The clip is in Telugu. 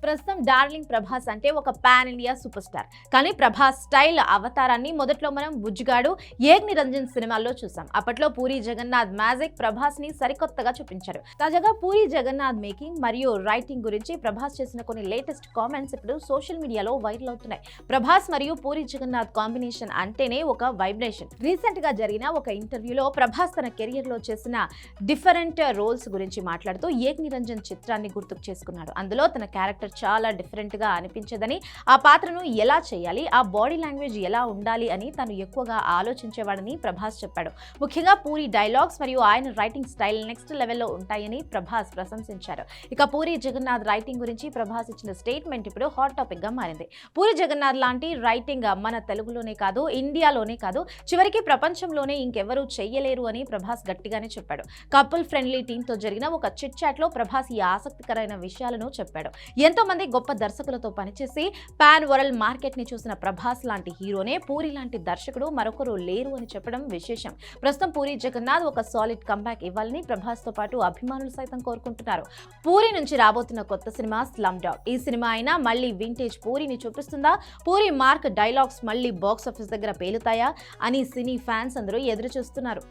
ప్రస్తుతం డార్లింగ్ ప్రభాస్ అంటే ఒక పాన్ ఇండియా సూపర్ స్టార్. కానీ ప్రభాస్ స్టైల్ అవతారాన్ని మొదట్లో మనం బుజ్జిగాడు, ఏక్ నిరంజన్ సినిమాల్లో చూసాం. అప్పట్లో పూరి జగన్నాథ్ మ్యాజిక్ ప్రభాస్ ని సరికొత్తగా చూపించారు. తాజాగా పూరి జగన్నాథ్ మేకింగ్ మరియు రైటింగ్ గురించి ప్రభాస్ చేసిన కొన్ని లేటెస్ట్ కామెంట్స్ ఇప్పుడు సోషల్ మీడియాలో వైరల్ అవుతున్నాయి. ప్రభాస్ మరియు పూరి జగన్నాథ్ కాంబినేషన్ అంటేనే ఒక వైబ్రేషన్. రీసెంట్ గా జరిగిన ఒక ఇంటర్వ్యూలో ప్రభాస్ తన కెరియర్ లో చేసిన డిఫరెంట్ రోల్స్ గురించి మాట్లాడుతూ ఏక్ నిరంజన్ చిత్రాన్ని గుర్తుకు చేసుకున్నాడు. అందులో తన క్యారెక్టర్ చాలా డిఫరెంట్ గా అనిపించదని, ఆ పాత్రను ఎలా చేయాలి, ఆ బాడీ లాంగ్వేజ్ ఎలా ఉండాలి అని తను ఎక్కువగా ఆలోచించేవాడని ప్రభాస్ చెప్పాడు. ముఖ్యంగా పూరి డైలాగ్స్ మరియు ఆయన రైటింగ్ స్టైల్ నెక్స్ట్ లెవెల్లో ఉంటాయని ప్రభాస్ ప్రశంసించారు. ఇక పూరి జగన్నాథ్ రైటింగ్ గురించి ప్రభాస్ ఇచ్చిన స్టేట్మెంట్ ఇప్పుడు హాట్ టాపిక్ గా మారింది. పూరి జగన్నాథ్ లాంటి రైటింగ్ మన తెలుగులోనే కాదు, ఇండియాలోనే కాదు, చివరికి ప్రపంచంలోనే ఇంకెవరూ చెయ్యలేరు అని ప్రభాస్ గట్టిగానే చెప్పాడు. కపుల్ ఫ్రెండ్లీ టీమ్ తో జరిగిన ఒక చిట్ చాట్ లో ప్రభాస్ ఈ ఆసక్తికరమైన విషయాలను చెప్పాడు. ఎంతో మంది గొప్ప దర్శకులతో పనిచేసి పాన్ వరల్డ్ మార్కెట్ ని చూసిన ప్రభాస్ లాంటి హీరోనే పూరి లాంటి దర్శకుడు మరొకరు లేరు అని చెప్పడం విశేషం. ప్రస్తుతం పూరి జగన్నాథ్ ఒక సాలిడ్ కంబ్యాక్ ఇవ్వాలని ప్రభాస్ తో పాటు అభిమానులు సైతం కోరుకుంటున్నారు. పూరి నుంచి రాబోతున్న కొత్త సినిమా స్లమ్ డాగ్. ఈ సినిమా అయినా మళ్ళీ వింటేజ్ పూరిని చూపిస్తుందా? పూరి మార్క్ డైలాగ్స్ మళ్ళీ బాక్స్ ఆఫీస్ దగ్గర పేలుతాయా అని సినీ ఫ్యాన్స్ అందరూ ఎదురు చూస్తున్నారు.